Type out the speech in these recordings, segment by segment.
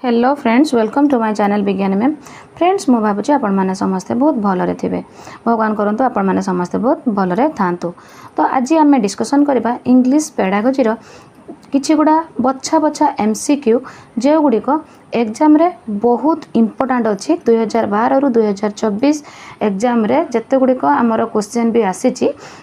Hello friends, welcome to my channel Bigyani ma'am. Friends, मु भावुँ आपण मैंने समस्ते बहुत भलरे थे। भगवान करंतु आपण मैंने समस्ते बहुत भलरे थांतु। तो आज आम डिस्कसन करबा इंग्लिश पेडागोजी किछि गुड़ा बछा बछा एमसीक्यू जो गुड़िक एग्जाम रे बहुत इम्पोर्टाट अच्छी 2012 रु 2024 एग्जाम रे जते गुड़िक आमर क्वेश्चन भी आसी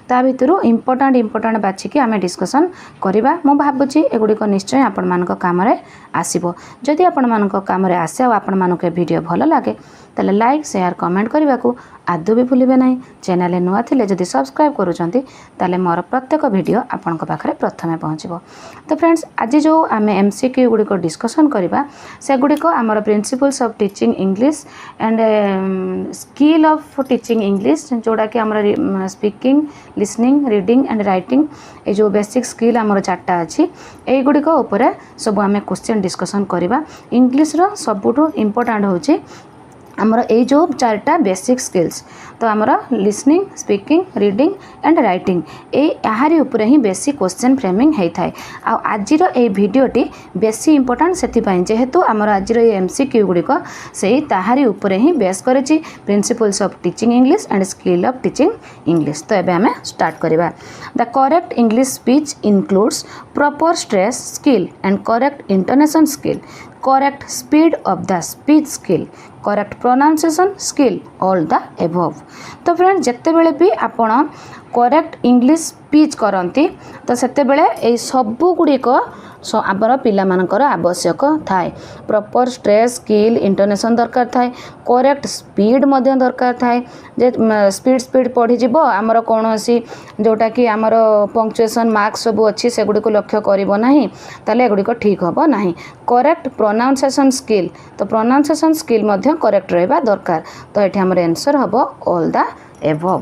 ता भितर इम्पोर्टाट बाछिकी आम डिस्कसन करवा। मु भावुँ एगुड़िक निश्चय आपण मानक काम रे आसीबो। जदि आपण मानक काम रे आसे आ आपण मानक वीडियो भल लगे ताले लाइक शेयर कमेंट करने को आदौ भी भूलिबे नहीं। चैनल नुआ थिले जदि सब्सक्राइब करूछंती ताले मोर प्रत्येक वीडियो आपनक पाखरे प्रथमे पहुँचबो। तो फ्रेंड्स, आज जो आम एमसीक्यू गुड़िक डिस्कसन करवा से गुड़िक आमर principles of teaching English and skill of teaching English जोड़ा कि आमर speaking, listening, reading and writing ये जो बेसिक स्किल आमर चार्टा अच्छी यही गुड़िक उपरे सब आम क्वेश्चन डिस्कसन करवा। इंग्लिश रो सबुठु इम्पोर्टाट होची आमर ये जो चार्टा बेसिक स्किल्स। तो आमर listening, speaking, reading and writing यारी उपरे ही बेसी क्वेश्चन फ्रेमिंग होता है। आज ये भिडियोटी बेसी इम्पोर्टाट से जेहेतु आमर आज ये एमसीक्यू गुड़िक से ताहारी उपरे ही बेस करेछि principles of teaching English and skill of teaching English. तो एबे हमें स्टार्ट करवा। The correct English speech includes proper stress skill and correct intonation skill, correct speed of the speech skill, correct pronunciation skill, all the above। तो friend, जिते बेले भी आपण correct English speech करती तो सेते बेले ए सबु गुड़िक आमर पिलामानकर आवश्यक थाए। प्रॉपर स्ट्रेस स्किल इंटोनेशन दरकार थाए, करेक्ट स्पीड मध्य दरकार थाए। जे स्पीड पढ़ी जीवो आमर कौनसी जोटा कि आमर पंक्चुएशन मार्क्स सब अच्छी से गुड़ी को लक्ष्य करिवो नाही ताले एगुड़िक ठीक हबो नाही। करेक्ट प्रोनाउंसिएशन स्किल, तो प्रोनाउंसिएशन स्किल मध्य करेक्ट रहबा दरकार। तो एठी हमर आंसर हबो all the above.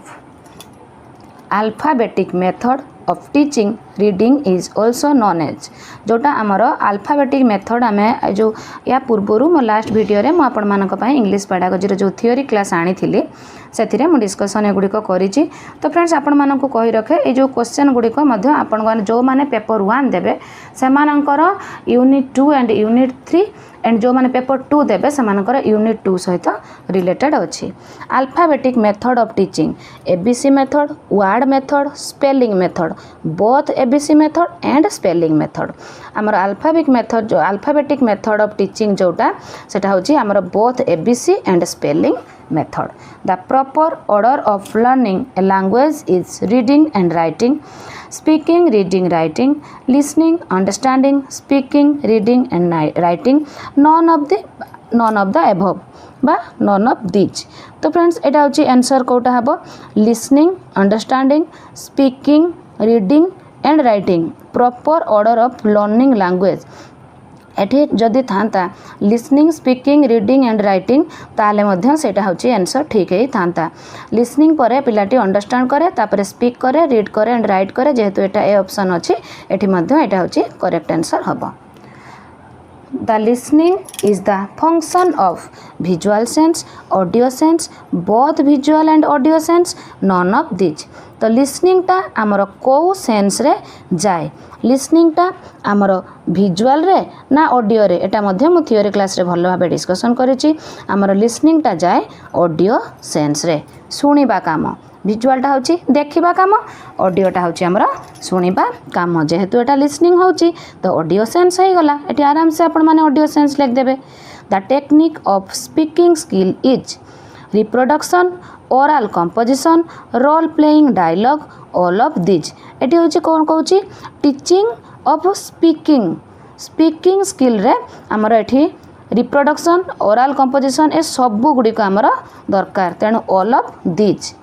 Alphabetic method of teaching reading is also known as, जोटा आमर अल्फाबेटिक मेथड आम जो या पूर्वर मो लास्ट वीडियो रे आपण मानक पई इंग्लिश पेडागोजी जो थ्योरी क्लास आनी थिली से मुझे डिस्कसन एगुड़िक करी। तो फ्रेंड्स, आपण मानक कही रखे ये जो क्वेश्चन गुड़िक आपण जो माने पेपर 1 देबे सेमानकर यूनिट 2 एंड यूनिट 3 एंड जो माने पेपर 2 देबे सेमानकर यूनिट 2 सहित रिलेटेड अच्छी। Alphabetic method of teaching ABC method, word method, spelling method, both ABC method and spelling method. आमर अल्फाबेटिक मेथड ऑफ टीचिंग जोटा सेटा होची आमर both ABC and spelling method. The proper order of learning a language is reading and writing, speaking, reading, writing, listening, understanding, speaking, reading and writing, none of the above बा none of these। तो friends, एटा होची answer Kota हबो listening, understanding, speaking, reading and writing, proper order of learning language। एठी जदि था listening, speaking, reading and writing ताले मध्य सेटा होची आंसर ठीक ही था। लिसनिंग परे पिलाटी अंडरस्टैंड करे, तापर स्पीक करे, रीड करे एंड राइट करे, जेहेतु एटा ए ऑप्शन अच्छी एठी मध्य एटा होची करेक्ट आंसर हबो। The listening is the function of visual sense, audio sense, both visual and audio sense, none of these। तो लिसनिंग टा आमर को सेंस रे जाए, लिसनिंग टा आमर विजुअल रे ना ऑडियो रे, एटा मध्य मु थ्योरी क्लास रे भल भाबे डिस्कशन करिछि। आमर लिसनिंग टा जाए ऑडियो सेंस रे, सुनिबा काम। विजुअलटा होची देखिबा काम, ऑडियोटा होची हमर सुनिबा काम। जेहेतु एटा लिसनिंग होची तो ऑडियो सेंस हो गला, एटी आराम से आपण माने ऑडियो सेंस लिख देबे। The technique of speaking skill is reproduction, oral composition, role playing dialogue, all of these. एटी होची कोन कहूची टीचिंग ऑफ स्पीकिंग स्किल रे हमर एठी रिप्रोडक्शन, ओरल कंपोजिशन ए सबु गुडी को हमर दरकार, तेनु all of these.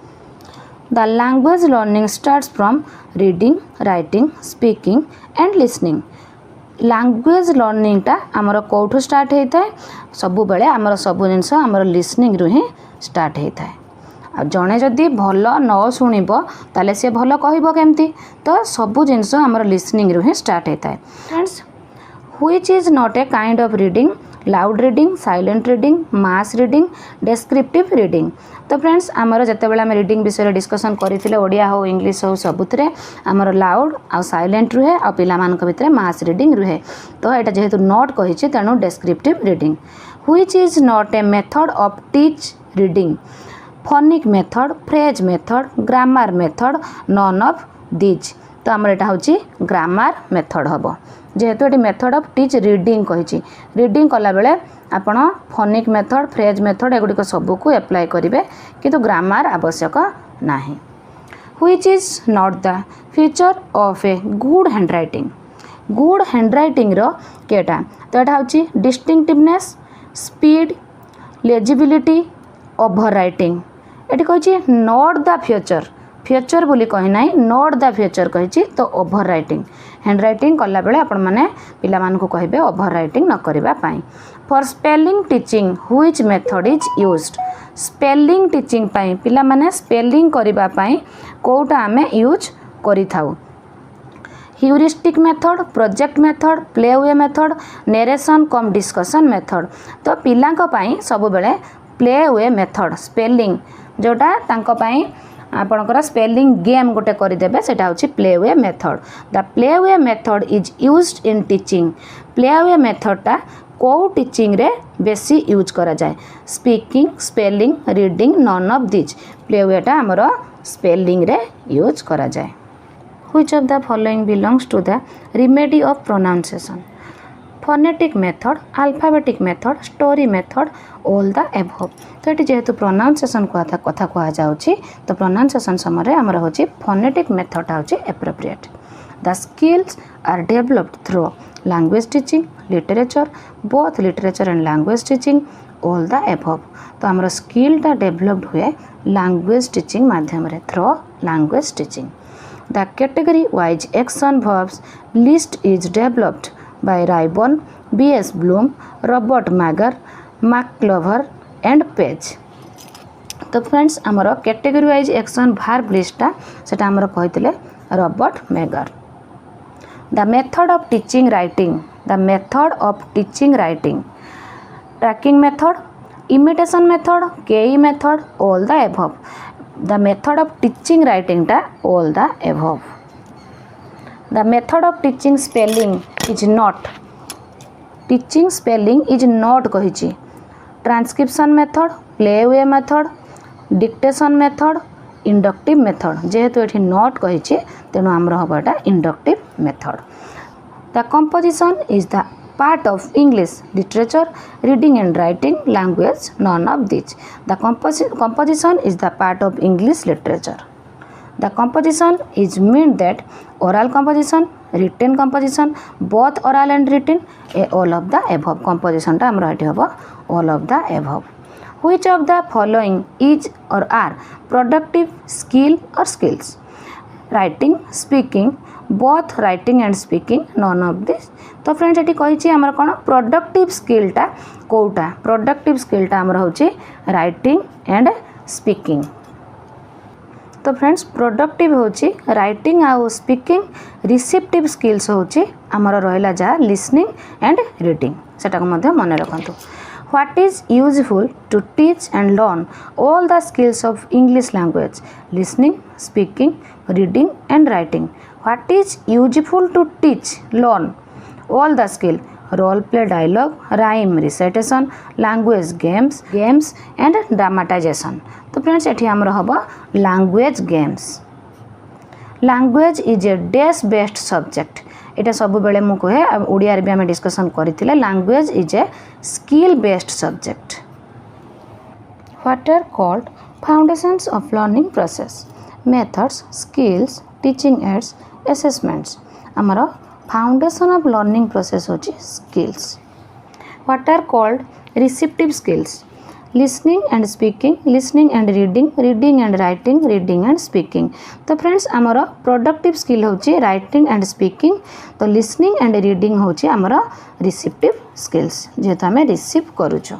The language learning starts from reading, writing, speaking and listening। Language learning टा आमर कौठू स्टार्ट होता है, सबु बेले आमर सबु जिनस आमर लिसनिंग रु ही स्टार्ट होता है। आ जड़े जदि भल न शुणब ताले से भल कहब केमती, तो सबु जिनस आमर लिसनिंग रु ही स्टार्ट होता है। Friends, which is not a kind of reading loud reading, silent reading, mass reading, descriptive reading. तो फ्रेंड्स आमर जितेबाला आम रीडिंग विषय डिस्कसन करते ओडिया हो इंग्लिश हो सबुथिरे आमर लाउड आ साइलेंट रुहे आ पिला मानक भितर मास रीडिंग रुहे। तो यहाँ जेहेतु नॉट कही तेणु descriptive reading. Which is not a method of teach reading? Phonic method, phrase method, grammar method, none of these. तो आमर यहाँ हूँ ग्रामर मेथड हम जेहेतु ये मेथड ऑफ टीच रीडिंग कही रीडिंग कला बेले आपण फोनिक मेथड, फ्रेज मेथड एगुड़िक सबको एप्लाय करेंगे किंतु ग्रामर आवश्यक नाही। Which is not the feature of a good handwriting? Good handwriting रो केटा? तो यहाँ हूँ distinctiveness, speed, legibility, over writing. ये कही नॉट द फ्यूचर, फ्यूचर बोली कही ना, नॉट द फ्यूचर कही तो ओभर राइटिंग। हैंड राइटिंग कला बेले आपण माने पिला मानकु कहिबे ओभर राइटिंग न करिबा पाई। For spelling teaching which method is used? Spelling teaching पाई पिला माने स्पेलिंग करिबा पाई कोटा आमे यूज करि थाउ? Heuristic method, project method, play way method, narration cum discussion method. तो पिलांक पाई सब बेले प्लेवे मेथड स्पेलिंग जोटा तांको पाई आपणकर स्पेलिंग गेम गोटे करदेवे से play way method. The play way method is used in teaching. Play way मेथडटा कौ टीचिंग रे बेसी यूज करा जाए? Speaking, spelling, reading, none of these. प्लेवेटा आमर स्पेलिंग रे यूज करा जाए। Which of the following belongs to the remedy of pronunciation? Phonetic method, alphabetic method, story method, all the above. तो ये जेहेतु प्रोनाउंसिएशन कथा कह जाउछि तो प्रोनाउंसिएशन समय आमर हूँ फोनेटिक मेथड हूँ appropriate. The skills are developed through language teaching, literature, both literature and language teaching, all the above. तो आमर स्किलटा डेवलप्ड हुए लैंग्वेज टीचिंग माध्यम through language teaching. The category wise action verbs list is developed by Raibon, B.S. Bloom, Robert Mager, McClover and Page। तो friends आमर category wise action verb लिस्टा सेटा आमर कहितले Robert Mager. The method of teaching writing, the method of teaching writing, tracking method, imitation method, केई method, all the above. The method of teaching writing टा all the above. The method of teaching spelling is not, teaching spelling is not कही transcription method, play way method, dictation method, inductive method. जेहेतु ये not कही तेणु आमर हम एटा inductive method. The composition is the part of English literature, reading and writing, language, none of this. The composition is the part of English literature. The composition is mean that oral composition, written composition, both oral and written, all of the above। composition टा हमरा एठी हबो all of the above। Which of the following is or are productive skill or skills? Writing, speaking, both writing and speaking, none of this। तो friends एठी कहिछि हमर कोन productive skill टा Kota? Productive skill टा हमर होछि राइटिंग एंड स्पीकिंग। तो friends productive होची writing आउ स्पीकिंग, रिसेप्टिव स्किल्स होची आमर रहला जा लिसनिंग एंड रीडिंग सेटा को मध्य मन रखंतु। What is useful to teach and learn all the skills of English language? Listening, speaking, reading and writing. What is useful to teach learn all the skill? Role play, dialogue, rhyme, recitation, language games and dramatization. तो friends एठी हमर हबो language games. Language is a dash based subject. एटा सब बेले मु कहे ओडिया रे भी हम डिस्कशन करथिले language is a skill based subject. What are called foundations of learning process? Methods, skills, teaching aids, assessments. हमर फाउंडेशन ऑफ लर्निंग प्रोसेस होची skills. What are called receptive skills? Listening and speaking, listening and reading, reading and writing, reading and speaking. तो friends आमर productive skill होची writing and speaking. तो listening and reading होची आमर receptive skills जेहेतु आम receive करूछु।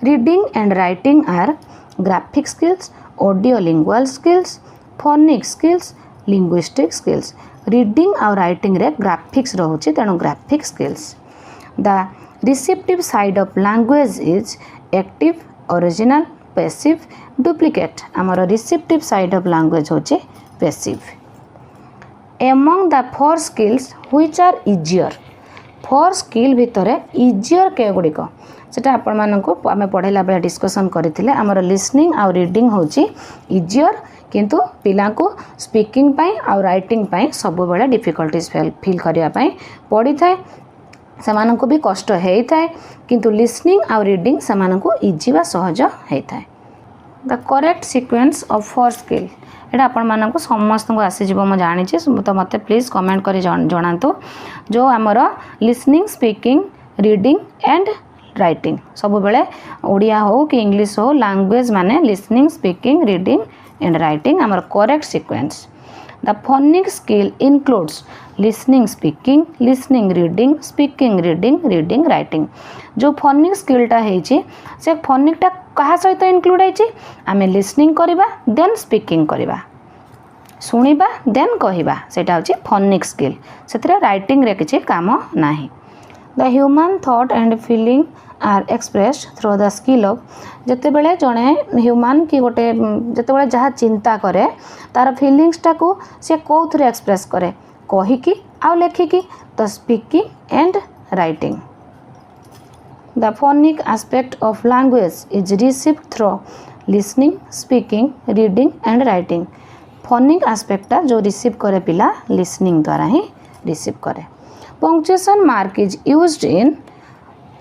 Reading and writing are graphic skills, audio lingual skills, phonic skills, linguistic skills. Reading और राइटिंग रे ग्राफिक्स रोचे तेणु graphic skills. The receptive side of language is active, original, passive, duplicate. आमर receptive side of language होचे passive. Among the four skills which are easier, four skill भितर easier के गुड़िक सेटा आपण मानक आम पढ़ेला बेले डिस्कसन करथिले। आमर लिसनिंग आउ रीडिंग होची इजियर, किंतु पिला को स्पीकिंग पाई आउ राइटिंग पाई सब बेले डिफिकल्टीज फील करिया पाई पड़ी थाए, सेमानंको भी कष्ट हेई थाए, किंतु लिसनिंग आउ रीडिंग सेमानंको इजी बा सहज हेई थाए। The correct sequence of four skill एटा आपण मानक समस्त को आसी जीव, मैं जानी तो मत प्लीज कमेंट करी जनातु। जो आमर listening, speaking, reading and writing सब बेले ओडिया हो कि इंग्लिश हो लैंग्वेज माने listening, speaking, reading and writing आमर correct sequence. The phonic skill includes listening, speaking, listening, reading, speaking, reading, reading, writing. जो फोनिक स्किलटा है से फोनिकटा कहा सहित इंक्लूड है, आम लिसनिंग करवा देन स्पीकिंग करवा, शुणा देन कहवा, सेटा होची फोनिक स्किल। से राइटिंग रे किछि काम नाही। The human thought and feeling are expressed through the skill of, जिते बेले जड़े ह्यूमन कि गोटे जिते बेले जहाँ चिंता करे तार फिलिंग्सटा को सी कौन एक्सप्रेस करे, कहीकि आउ लेखिकी, तो speaking and writing. The phonic aspect of language is received through listening, speaking, reading and writing. Phonic एस्पेक्टा जो रिसीव करे पिला लिसनिंग द्वारा ही रिसीव करे। Punctuation mark is used in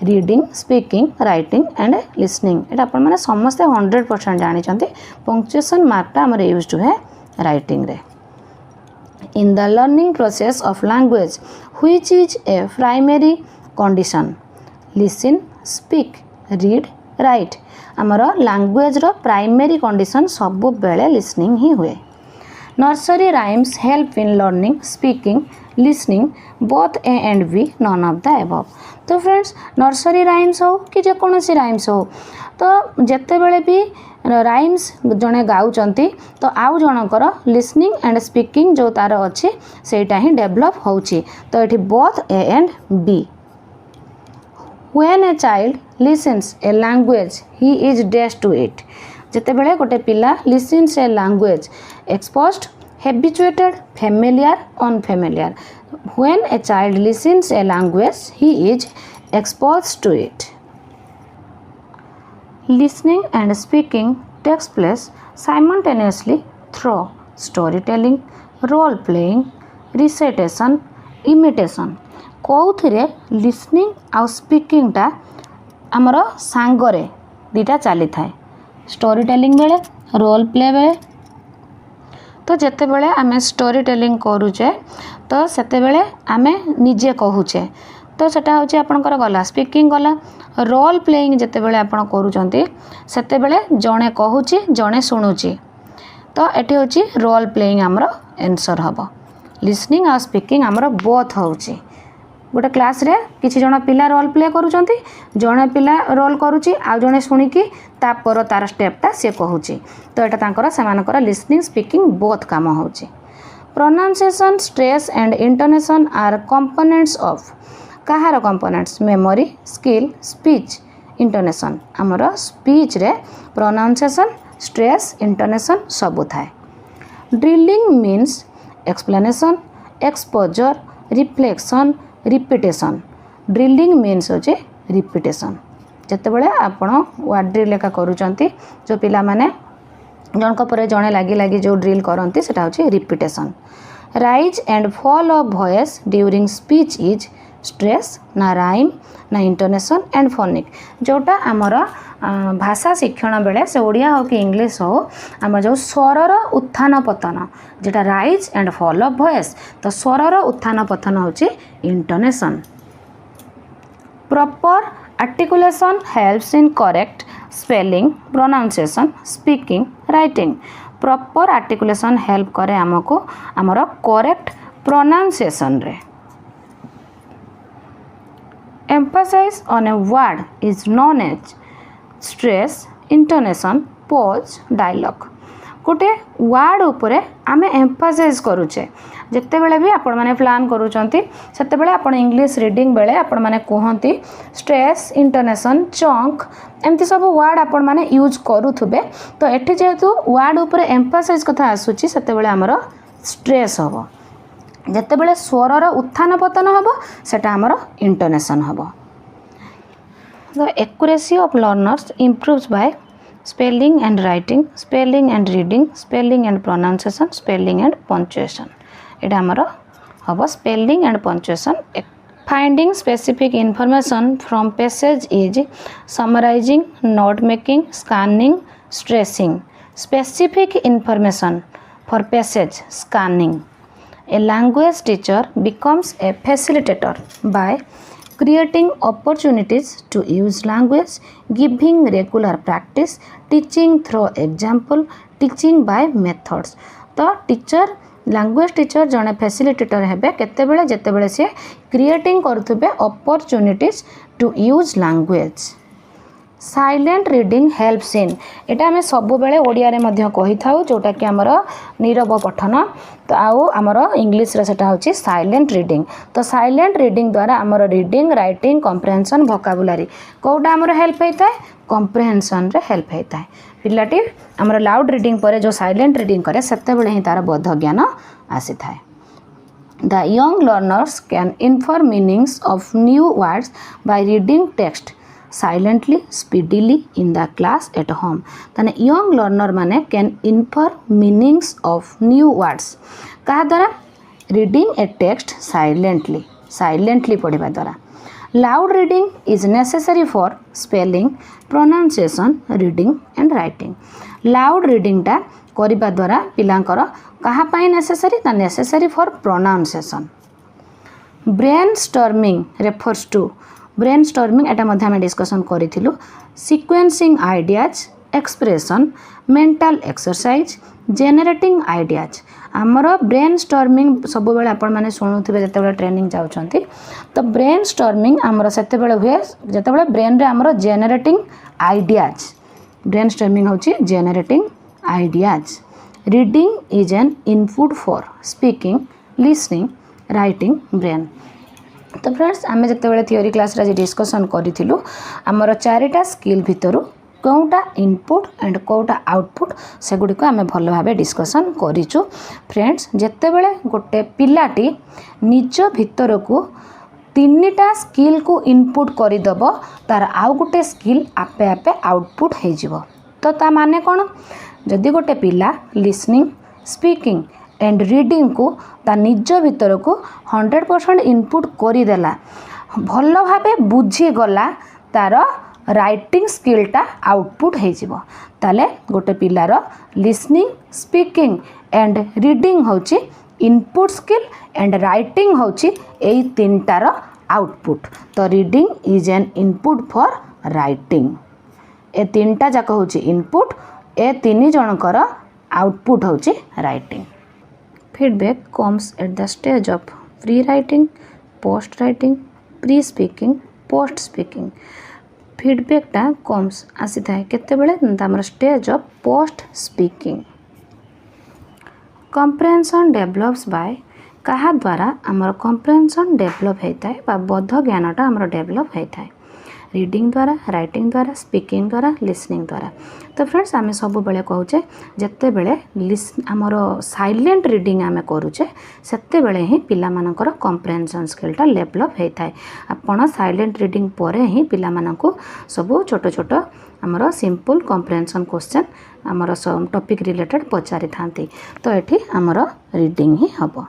reading, speaking, writing and listening. एटा अपन माने समस्त 100% जानी चंते पंक्चुएशन मार्कटा हमर यूज्ड है राइटिंग रे। In the learning process of language which is a primary condition listen, speak, read, write. हमर लैंग्वेज रो प्राइमरी कंडीशन सब बेले लिसनिंग ही हुए। Nursery rhymes help in learning, speaking, listening both A and B, none of the above. तो friends nursery rhymes हो कि जेकोसी rhymes हो, तो जेते बेले भी राइम्स जड़े गाँच तो आउ जनकर लिसनिंग एंड स्पीकिंग जो तार अच्छी सेटा ही डेभलप होची, तो ये both A and B. When a child listens a language he is dash to it, जिते बेले गोटे पिला listens a language exposed, habituated, familiar, unfamiliar. When a child listens a language he is exposed to it. Listening and speaking takes place simultaneously through storytelling, role playing, recitation, imitation. कौथिरे listening आउ स्पीकिंगटा आमर सांगरे दीटा चली थाए, story telling बेले, role play बेले। तो जेते बेले आमे स्टोरी टेलिंग करूचे तो सेते बेले आमे निजे कहूचे, तो सेटा होची आपनकर गला स्पीकिंग गला। रोल प्लेइंग जेते बेले आपण करूचंती सेते बेले जणे कहूची जणे सुनुची, तो एठी होची रोल प्लेइंग आमर आंसर हबो। लिसनिंग आ स्पीकिंग आमर बोथ होची। गोटे क्लास रे किछि जण पिला रोल प्ले करूचंती, जणे पिला रोल करूची आ जणे सुनिकी तापर तार स्टेपटा से कहूची, तो एटा तांकर सेमानकर लिसनिंग स्पीकिंग बोथ काम होची। Pronunciation, stress and intonation are components of, कहार components, memory, skill, speech, intonation. आमर स्पीच रे प्रोनाउंसिएशन, स्ट्रेस, इंटोनेशन सब थाए। Drilling means explanation, exposure, reflection, repetition. Drilling means होचे रिपीटेशन। जिते बड़े आपण वार्ड ड्रिल एका करूचंती, जो पिला माने जनक परे जणे लागी लागी जो ड्रिल करंती सेटा होचे repetition. Rise and fall of voice during speech is stress, ना राइम, ना इंटोनेशन एंड फोनिक। जोटा आमर भाषा शिक्षण बेले से ओडिया हो कि इंग्लिश हो, आम जो स्वरर उत्थान पतन जेटा rise and fall of voice, तो स्वरर उत्थान पतन होची intonation. Proper articulation helps in correct spelling, pronunciation, speaking, writing. Proper articulation help करे आमको आमर करेक्ट प्रोनाउंसिएशन रे। Emphasis on a word is known as stress, intonation, pause, dialogue. गोटे वर्ड उपरे आमे एम्फासाइज करूचे जिते बेले भी आपण माने प्लान करूचंती सेते बेले आपण इंग्लिश रीडिंग बेले आपण माने कहंती स्ट्रेस इंटोनेशन चंक एमती सब वर्ड आपण माने यूज करूथबे तो एठी जेतु वर्ड उपरे एम्फासाइज कथा आसुची सेते बेले हमर स्ट्रेस हबो जिते बेले स्वरर उत्थान पतन हबो सेटा हमर इंटोनेशन हबो The accuracy of learners improves by spelling and writing, spelling and reading, spelling and pronunciation, spelling and punctuation. It amara haba spelling and punctuation. Finding specific information from passage is summarizing, note making, scanning, stressing. Specific information for passage scanning. A language teacher becomes a facilitator by creating opportunities to use language, giving regular practice, teaching through example, teaching by methods. तो teacher language teacher जड़े facilitator हेबे केते बेले जेते बेले से creating करथुबे opportunities to use language silent reading helps in एटा आम सब बेले ओडिया रे मध्य कहि थाउ जोटा कि हमर नीरव पठन तो आउ हमर इंग्लिश रे सेटा होची साइलेंट रीडिंग तो साइलेंट रीडिंग द्वारा हमर रीडिंग राइटिंग कॉम्प्रिहेंशन वोकाबुलरी कोडा हमर हेल्प हेताय कॉम्प्रिहेंशन रे हेल्प हेताय पिलाटी हमर लाउड रीडिंग परे जो साइलेंट रीडिंग करे सेते बेले ही तार बोध ज्ञान आसी थाय The young learners can infer meanings of new words by reading text silently speedily in the class at home तने young learner माने can infer meanings of new words कहा द्वारा reading a text silently पढ़िबा द्वारा loud reading is necessary for spelling pronunciation reading and writing loud reading टा करिबा द्वारा पिलांकर कहा पाई necessary for pronunciation brainstorming refers to brainstorming एटा मध्य आम discussion करूँ sequencing ideas expression mental exercise generating ideas आमर brainstorming सब बेले आपण माने शुणुथिबे जते बेले ट्रेनिंग जाउछंती तो ब्रेनस्टॉर्मिंग आमर सेते बेले हुए जते बेले ब्रेन रे आमर जेनेरेटिंग आइडियाज ब्रेनस्टॉर्मिंग होची generating ideas reading is an input for speaking listening writing brain तो फ्रेंड्स आम जिते बड़े थियोरी क्लास रे डिस्कसन करूँ आमर चारिटा स्किल भितर कौटा इनपुट एंड कौटा आउटपुट से गुड़िक आम भल भाव डिस्कसन करूँ फ्रेंड्स जिते बड़े गोटे पिलाटी निज भितर को तीनटा स्किल को इनपुट करदेव तार आउ गोटे स्किल आपे आपे आउटपुट हो तो ता माने कौन जदि गोटे पिला लिसनिंग स्पीकिंग एंड रीडिंग को ता निज भितर को 100% इनपुट करदेला भल भावे बुझीगला तार राइटिंग स्किलटा आउटपुट हो ताले गोटे पिलार लिसनिंग स्पीकिंग एंड रीडिंग होची इनपुट स्किल एंड राइटिंग होची एई तीनटार आउटपुट तो reading is an input for writing a तीनटा जाक होची इनपुट ए तीन जनकर आउटपुट होची writing Feedback comes at the stage of pre-writing, post-writing, pre-speaking, post-speaking. Feedback टा comes आसी थाए केते बेले हमर stage of post-speaking. Comprehension develops by कहा द्वारा हमर comprehension develop होता है बा बोध ज्ञान टा हमर develop होता है रीडिंग द्वारा राइटिंग द्वारा स्पीकिंग द्वारा लिसनिंग द्वारा तो फ्रेंड्स आम सब बेले कहूचे जिते बेले आमर साइलेंट रीडिंग आम करुचे सेते बेले ही पिला मानकर कॉम्प्रिहेंशन स्किलटा डेवलप होता है आपण साइलेंट रीडिंग परे ही पिला मानकु सब छोट छोट आमर सिंपल कॉम्प्रिहेंशन क्वेश्चन आमर टॉपिक रिलेटेड पचारि थांती तो एठी आमर रीडिंग ही हबो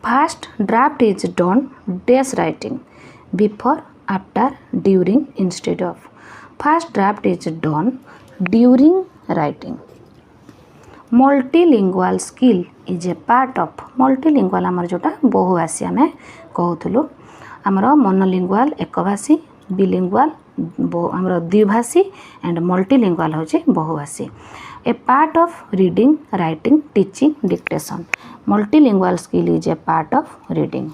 first draft is done this writing before after during instead of first draft is done during writing multilingual skill is a part of multilingual आमर जोटा बहुभाषी आम कहूँ आमर मोनोलिंगुआल एकभाषी बिलिंगुआल आमर द्विभाषी एंड मल्टीलिंगुआल होची बहुभाषी a part of reading writing teaching dictation multilingual skill is a part of reading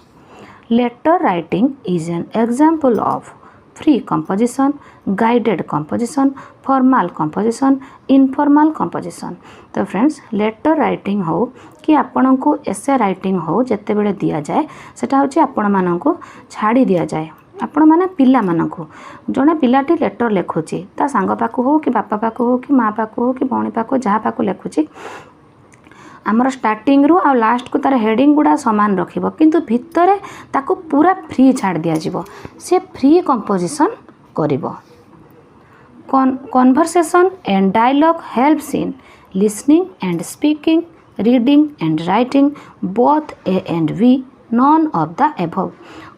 Letter writing is an example of free composition, guided composition, formal composition, informal composition. तो फ्रेंड्स लेटर राइटिंग हो कि आपण को essay writing हो जिते बड़े दि जाए सेटा होची आपण मानकू छाड़ी दिया जाए। आपण माने पिला मानकू जड़े पिलाटी लेटर लिखुची ता सांग पाखु हो कि बापा पाखु हो कि माँ पाखु हो कि भौणी पाखु जहाँ पाखु लिखुची आमर स्टार्टिंग रु आ लास्ट को तार हेडिंग गुड़ा सामान रखिबो किंतु भितरे ताको पूरा फ्री छाड़ दिया जिवो से फ्री कंपोजिशन करिवो। Conversation and dialogue helps in listening and speaking, reading and writing both A and B, none of the above.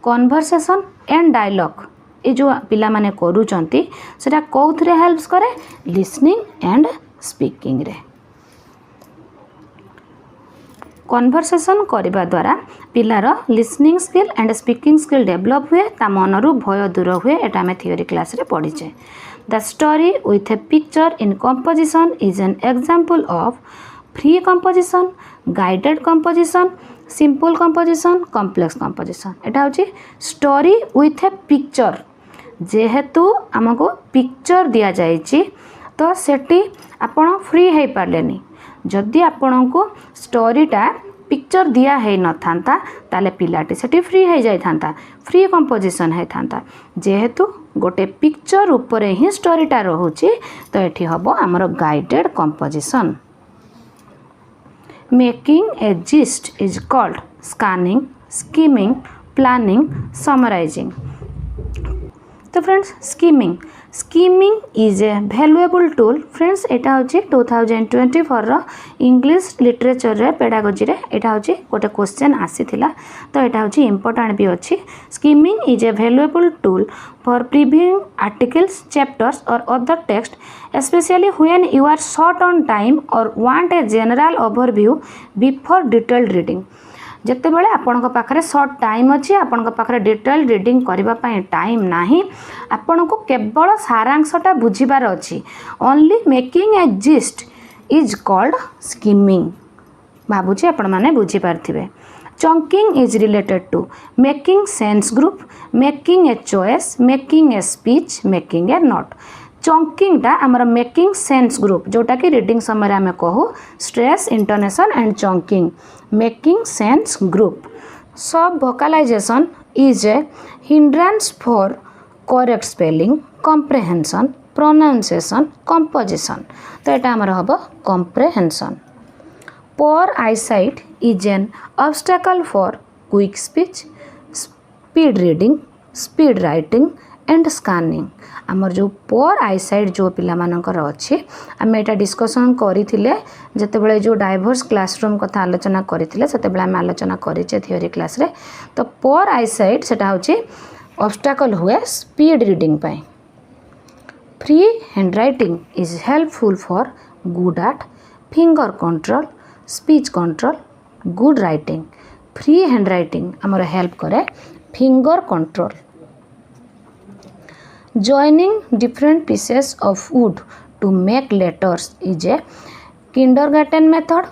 Conversation and dialogue ये जो पिला माने करूचंती सेटा कोउथरे हेल्प्स करे लिसनिंग एंड स्पीकिंग रे। कन्वर्सेशन करने द्वारा पिलार listening skill and speaking skill develop हुए ता मनरू भय दूर हुए एटा आम थियोरी क्लास रे पढ़ीचे। The story with a picture in composition is an example of free composition, guided composition, simple composition, complex composition. एटा होची स्टोरी विथ ए पिक्चर जेहेतु आमको पिक्चर दिया जाइछि तो सेठी आपण फ्री है पारलेनी। जदि आपण को स्टोरीटा पिक्चर दिया है न थांता ताले पिलाटी सेठी फ्री है जाई थांता, फ्री कंपोजिशन है थांता। जेहेतु गोटे पिक्चर ऊपर ही स्टोरीटा रहुची तो एठी हबो हमर guided composition. Making a gist is called scanning, skimming, planning, summarising. तो friends skimming is a valuable tool. Friends एटा होची 2024 रो इंग्लिश लिटरेचर रे पेडागोजी रे एटा होची गोटे क्वेश्चन आसीथिला तो एटा होची इंपोर्टेंट भी अछि। Skimming is a valuable tool for previewing articles, chapters और other text especially when you are short on time or want a general overview before detailed reading। जिते बड़े आपण पाखरे शॉर्ट टाइम अच्छी आपण पाखरे डिटेल रीडिंग करबा पई टाइम नाही आपण को केवल सारांशटा बुझीबार अच्छी only making a gist is called skimming. भाबुची आपण माने बुझी पारथिबे। Chunking is related to making sense group, making a choice, making a speech, making a note. Chunking टा हमर मेकिंग सेंस ग्रुप जोटा कि रीडिंग समय आम कहू stress, intonation and chunking. Making sense group. Subvocalization is a hindrance for correct spelling, comprehension, pronunciation, composition. तो यहाँ आमर हम comprehension. Poor eyesight is an obstacle for quick speech, speed reading, speed writing and scanning. आमर जो पोर eyesight जो पिला मानकर अच्छी आम एटा डिस्कसन करथिले जेतेबेले जो डाइवर्स क्लासरूम कथा आलोचना करथिले सेतेबेले आम आलोचना करिचे थियोरी क्लास रे। तो पोर आईसाइट सेटा होची ऑब्स्टेकल हुए speed reading pi. Free handwriting is helpful for good at finger control, speech control, good writing. Free handwriting आमर हेल्प करे finger control. Joining different pieces of wood to make letters is a kindergarten method,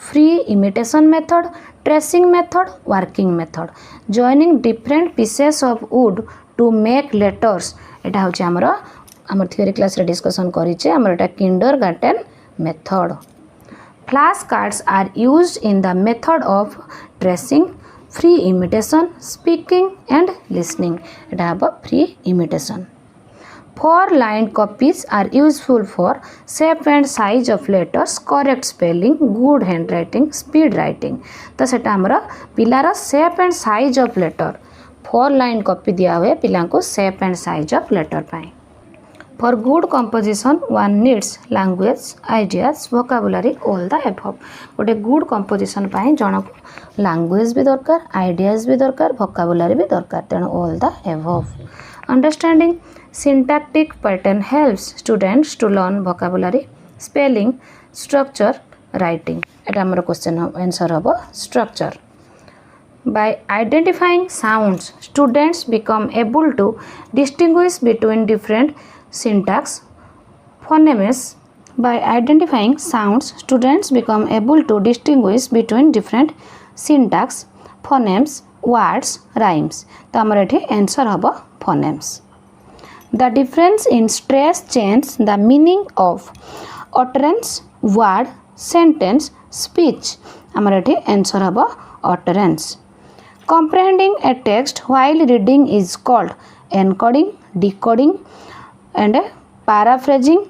free imitation method, tracing method, working method। Joining different pieces of wood to make letters एटा होची हमर theory class रे discussion करिचे हमर एटा kindergarten method। Flash cards are used in the method of tracing, free imitation, speaking and listening। एटा हबो free imitation। 4-line copies are useful for shape and size of letters, correct spelling, good handwriting, speed writing। तो सेटा हमरा पिलार shape and size of letter 4-line copy दिया हुए पिला को shape and size of letter पाए। For good composition one needs language, ideas, vocabulary, all the above। गोटे good composition पाए जनक language भी दरकार, ideas भी दरकार, vocabulary भी दरकार तेणु all the above। Understanding syntactic pattern helps students to learn vocabulary, spelling, structure, writing। एटा हमर क्वेश्चन आंसर हबो structure। By identifying sounds, students become able to distinguish between different syntax, phonemes। By identifying sounds, students become able to distinguish between different syntax, phonemes, words, rhymes। तो हमर एठी answer हबो phonemes। The difference in stress change the meaning of utterance word sentence speech आमर ये answer हम ऑटरेंस comprehending a text while reading is called encoding decoding and paraphrasing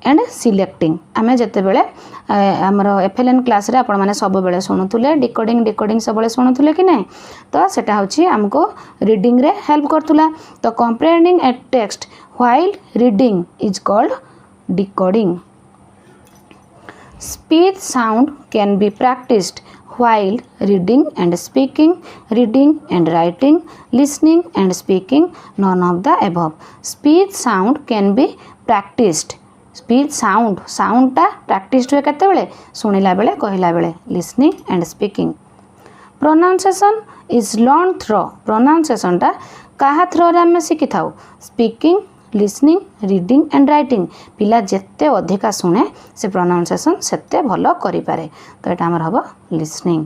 and selecting आमे जते बेले हमर एफएलएन क्लास रे आपण माने सब बेले सुनुथुले डिकोडिंग सब बेले सुनुथुले कि नहीं तो सेटा होची हमको रीडिंग रे हेल्प करथुला तो comprehending a text while reading is called decoding speech sound can be practiced while reading and speaking, reading and writing, listening and speaking, none of the above. Speech sound can be practiced. Speech sound टा practiced हुए केते बेले सुनिला बेले कहिला बेले listening and speaking. Pronunciation is learned through. Pronunciation टा काहा थ्रो रे हम सिखि थाउ speaking, listening reading and writing पिला जिते अधिका शुणे से प्रोनाउंसिएशन सेते भलो करि पारे तो एटा हमर हबो लिसनिंग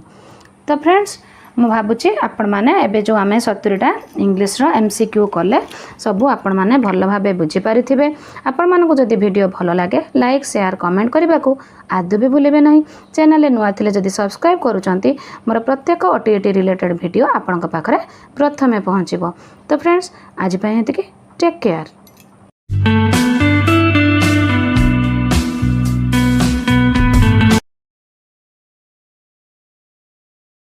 तो फ्रेंड्स मु भाबुची आपण माने एबे जो आमे 70टा इंग्लिश रो एमसीक्यू कले सब आपण माने भलो भाबे बुझी पारिथिबे आपण मानको जदि वीडियो भलो लागे लाइक शेयर कमेंट करबा को आदु भी भूलिबे नहीं चैनल नुआ थिले जदि सब्सक्राइब करूचंती मोर प्रत्येक ओटीटी रिलेटेड वीडियो आपण पाखरे प्रथमे पहुंचीबो तो फ्रेंड्स आज पय हेतिके टेक केयर।